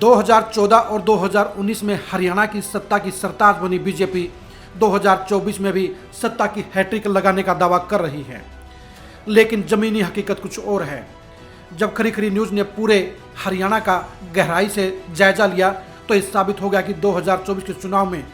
2014 और 2019 में हरियाणा की सत्ता की सरताज बनी बीजेपी 2024 में भी सत्ता की हैट्रिक लगाने का दावा कर रही है। लेकिन जमीनी हकीकत कुछ और है। जब खरी खरी न्यूज़ ने पूरे हरियाणा का गहराई से जायजा लिया तो ये साबित हो गया कि 2024 के चुनाव में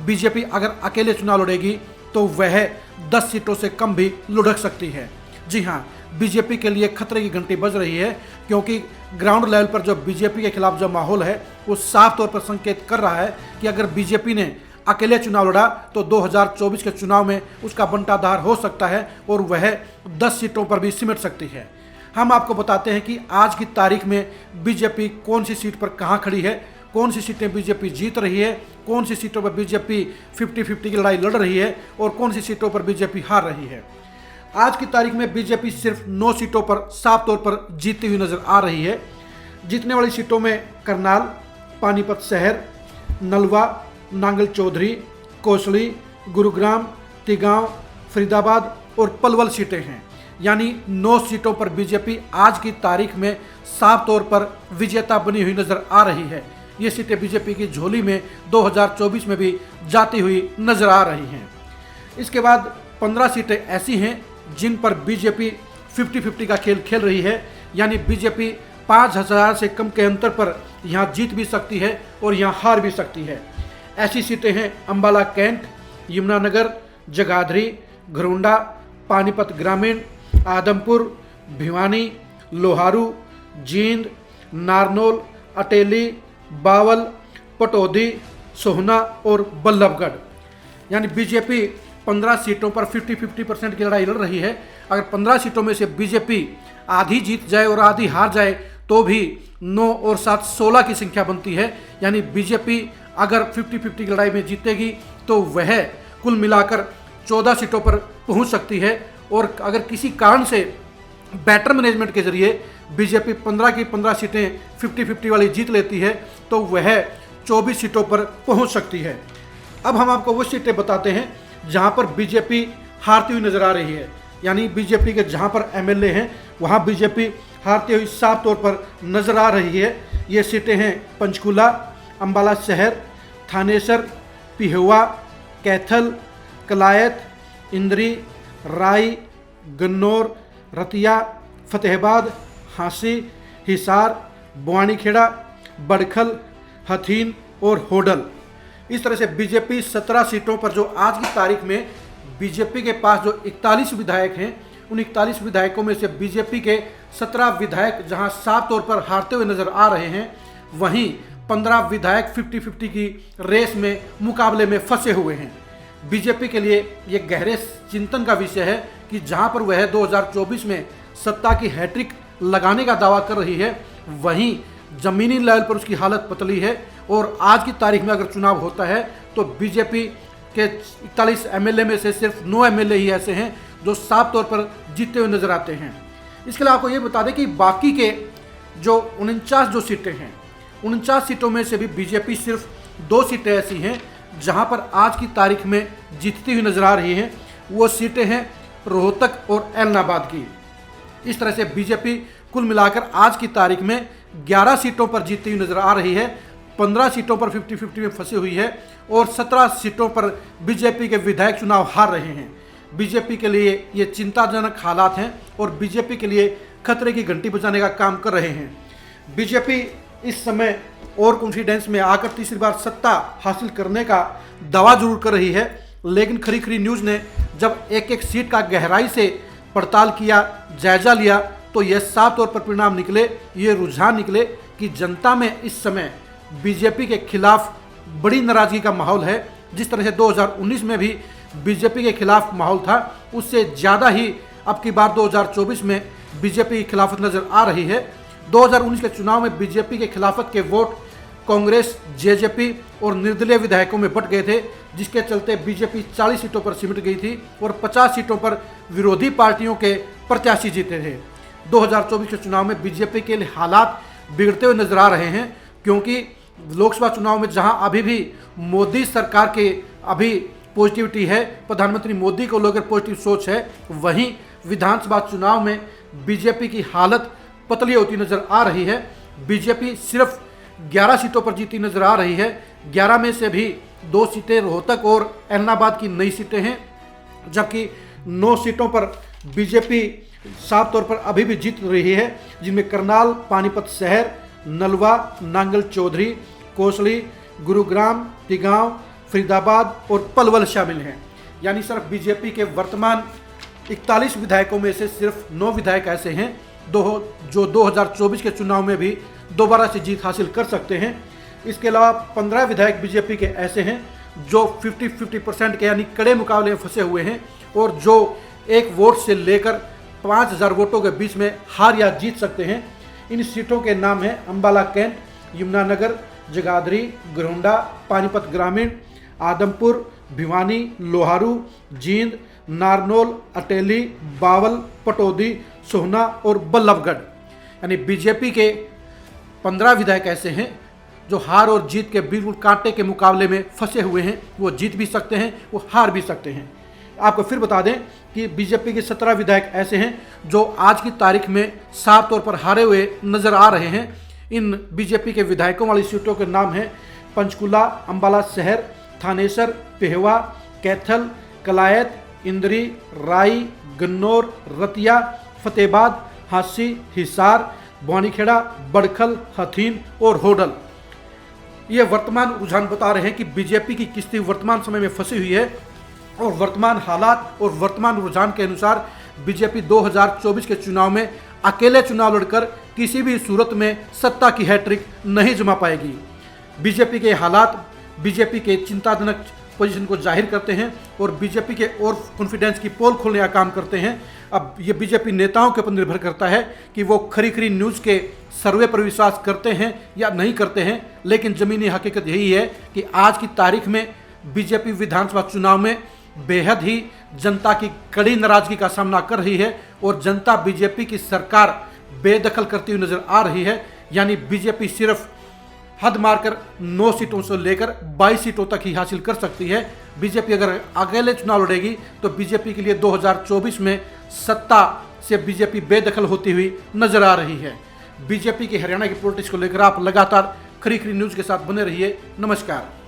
बीजेपी अगर अकेले चुनाव लड़ेगी तो वह 10 सीटों से कम भी लुढ़क सकती है। जी हाँ, बीजेपी के लिए खतरे की घंटी बज रही है, क्योंकि ग्राउंड लेवल पर जो बीजेपी के खिलाफ जो माहौल है वो साफ तौर पर संकेत कर रहा है कि अगर बीजेपी ने अकेले चुनाव लड़ा तो 2024 के चुनाव में उसका बंटाधार हो सकता है और वह 10 सीटों पर भी सिमट सकती है। हम आपको बताते हैं कि आज की तारीख में बीजेपी कौन सी सीट पर कहां खड़ी है, कौन सी सीटें बीजेपी जीत रही है, कौन सी सीटों पर बीजेपी 50-50 की लड़ाई लड़ रही है और कौन सी सीटों पर बीजेपी हार रही है। आज की तारीख में बीजेपी सिर्फ 9 सीटों पर साफ तौर पर जीतती हुई नजर आ रही है। जीतने वाली सीटों में करनाल, पानीपत शहर, नलवा, नांगल चौधरी, कोसली, गुरुग्राम, तिगांव, फरीदाबाद और पलवल सीटें हैं। यानी 9 सीटों पर बीजेपी आज की तारीख में साफ तौर पर विजेता बनी हुई नजर आ रही है। ये सीटें बीजेपी की झोली में 2024 में भी जाती हुई नजर आ रही हैं। इसके बाद 15 सीटें ऐसी हैं जिन पर बीजेपी 50-50 का खेल खेल रही है। यानी बीजेपी 5000 से कम के अंतर पर यहाँ जीत भी सकती है और यहाँ हार भी सकती है। ऐसी सीटें हैं अंबाला कैंट, यमुनानगर, जगाधरी, घरोंडा, पानीपत ग्रामीण, आदमपुर, भिवानी, लोहारू, जींद, नारनौल, अटेली, बावल, पटौदी, सोहना और बल्लभगढ़। यानी बीजेपी 15 सीटों पर 50-50% की लड़ाई लड़ रही है। अगर 15 सीटों में से बीजेपी आधी जीत जाए और आधी हार जाए तो भी 9 और 7 16 की संख्या बनती है। यानी बीजेपी अगर 50-50 की लड़ाई में जीतेगी तो वह कुल मिलाकर 14 सीटों पर पहुंच सकती है। और अगर किसी कारण से बेटर मैनेजमेंट के जरिए बीजेपी 15 की 15 सीटें 50-50 वाली जीत लेती है तो वह 24 सीटों पर पहुंच सकती है। अब हम आपको वो सीटें बताते हैं जहां पर बीजेपी हारती हुई नजर आ रही है। यानी बीजेपी के जहां पर एमएलए हैं वहां बीजेपी हारती हुई साफ तौर पर नजर आ रही है। ये सीटें हैं पंचकूला, अंबाला शहर, थानेसर, पिहोवा, कैथल, कलायत, इंद्री, राई, गन्नौर, रतिया, फतेहाबाद, हांसी, हिसार, बवानीखेड़ा, बड़खल, हथीन और होडल। इस तरह से बीजेपी 17 सीटों पर जो आज की तारीख में बीजेपी के पास जो 41 विधायक हैं उन 41 विधायकों में से बीजेपी के 17 विधायक जहां साफ तौर पर हारते हुए नजर आ रहे हैं, वहीं 15 विधायक 50-50 की रेस में मुकाबले में फंसे हुए हैं। बीजेपी के लिए ये गहरे चिंतन का विषय है कि जहां पर वह 2024 में सत्ता की हैट्रिक लगाने का दावा कर रही है, वहीं जमीनी लेवल पर उसकी हालत पतली है। और आज की तारीख में अगर चुनाव होता है तो बीजेपी के 41 एमएलए में से सिर्फ 9 एमएलए ही ऐसे हैं जो साफ तौर पर जीतते हुए नजर आते हैं। इसके लिए आपको ये बता दें कि बाकी के जो 49 जो सीटें हैं 49 सीटों में से भी बीजेपी सिर्फ 2 सीटें ऐसी हैं जहां पर आज की तारीख में जीतती हुई नजर आ रही हैं। वो सीटें हैं रोहतक और ऐलनाबाद की। इस तरह से बीजेपी कुल मिलाकर आज की तारीख में 11 सीटों पर जीतती हुई नजर आ रही है। 15 सीटों पर 50-50 में फंसी हुई है और 17 सीटों पर बीजेपी के विधायक चुनाव हार रहे हैं। बीजेपी के लिए ये चिंताजनक हालात हैं और बीजेपी के लिए खतरे की घंटी बजाने का काम कर रहे हैं। बीजेपी इस समय और कॉन्फिडेंस में आकर तीसरी बार सत्ता हासिल करने का दावा जरूर कर रही है, लेकिन खरी खरी न्यूज़ ने जब एक एक सीट का गहराई से पड़ताल किया, जायजा लिया तो यह साफ तौर पर परिणाम निकले, ये रुझान निकले कि जनता में इस समय बीजेपी के खिलाफ बड़ी नाराजगी का माहौल है। जिस तरह से 2019 में भी बीजेपी के खिलाफ माहौल था, उससे ज़्यादा ही अब की बार 2024 में बीजेपी की खिलाफत नज़र आ रही है। 2019 के चुनाव में बीजेपी के खिलाफत के वोट कांग्रेस, जेजेपी और निर्दलीय विधायकों में बट गए थे, जिसके चलते बीजेपी 40 सीटों पर सिमट गई थी और 50 सीटों पर विरोधी पार्टियों के प्रत्याशी जीते थे। 2024 के चुनाव में बीजेपी के हालात बिगड़ते हुए नजर आ रहे हैं, क्योंकि लोकसभा चुनाव में जहां अभी भी मोदी सरकार के अभी पॉजिटिविटी है, प्रधानमंत्री मोदी को लेकर पॉजिटिव सोच है, वहीं विधानसभा चुनाव में बीजेपी की हालत पतली होती नजर आ रही है। बीजेपी सिर्फ 11 सीटों पर जीती नजर आ रही है। 11 में से भी 2 सीटें रोहतक और ऐलनाबाद की नई सीटें हैं, जबकि 9 सीटों पर बीजेपी साफ तौर पर अभी भी जीत रही है, जिनमें करनाल, पानीपत शहर, नलवा, नांगल चौधरी, कोसली, गुरुग्राम, टिगांव, फरीदाबाद और पलवल शामिल हैं। यानी सिर्फ बीजेपी के वर्तमान 41 विधायकों में से सिर्फ 9 विधायक ऐसे हैं जो 2024 के चुनाव में भी दोबारा से जीत हासिल कर सकते हैं। इसके अलावा 15 विधायक बीजेपी के ऐसे हैं जो 50-50% के यानी कड़े मुकाबले में फंसे हुए हैं और जो 1 वोट से लेकर 5000 वोटों के बीच में हार या जीत सकते हैं। इन सीटों के नाम हैं अंबाला कैंट, यमुनानगर, जगाधरी, गोंडा, पानीपत ग्रामीण, आदमपुर, भिवानी, लोहारू, जींद, नारनौल, अटेली, बावल, पटौदी, सोहना और बल्लभगढ़। यानी बीजेपी के 15 विधायक ऐसे हैं जो हार और जीत के बिल्कुल कांटे के मुकाबले में फंसे हुए हैं। वो जीत भी सकते हैं, वो हार भी सकते हैं। आपको फिर बता दें कि बीजेपी के 17 विधायक ऐसे हैं जो आज की तारीख में साफ तौर पर हारे हुए नजर आ रहे हैं। इन बीजेपी के विधायकों वाली सीटों के नाम हैं पंचकुला, अंबाला शहर, थानेसर, पेहवा, कैथल, कलायत, इंदरी, राई, गन्नौर, रतिया, फतेहाबाद, हांसी, हिसार, भवानीखेड़ा, बड़खल, हथीन और होडल। ये वर्तमान रुझान बता रहे हैं कि बीजेपी की किस्ती वर्तमान समय में फंसी हुई है और वर्तमान हालात और वर्तमान रुझान के अनुसार बीजेपी 2024 के चुनाव में अकेले चुनाव लड़कर किसी भी सूरत में सत्ता की हैट्रिक नहीं जमा पाएगी। बीजेपी के हालात बीजेपी के चिंताजनक पोजीशन को जाहिर करते हैं और बीजेपी के और कॉन्फिडेंस की पोल खोलने का काम करते हैं। अब ये बीजेपी नेताओं के ऊपर निर्भर करता है कि वो खरी न्यूज़ के सर्वे पर विश्वास करते हैं या नहीं करते हैं, लेकिन ज़मीनी हकीकत यही है कि आज की तारीख में बीजेपी विधानसभा चुनाव में बेहद ही जनता की कड़ी नाराजगी का सामना कर रही है और जनता बीजेपी की सरकार बेदखल करती हुई नजर आ रही है। यानी बीजेपी सिर्फ हद मारकर 9 सीटों से लेकर 22 सीटों तक ही हासिल कर सकती है। बीजेपी अगर अकेले चुनाव लड़ेगी तो बीजेपी के लिए 2024 में सत्ता से बीजेपी बेदखल होती हुई नजर आ रही है। बीजेपी की हरियाणा की पॉलिटिक्स को लेकर आप लगातार खरी न्यूज़ के साथ बने रहिए। नमस्कार।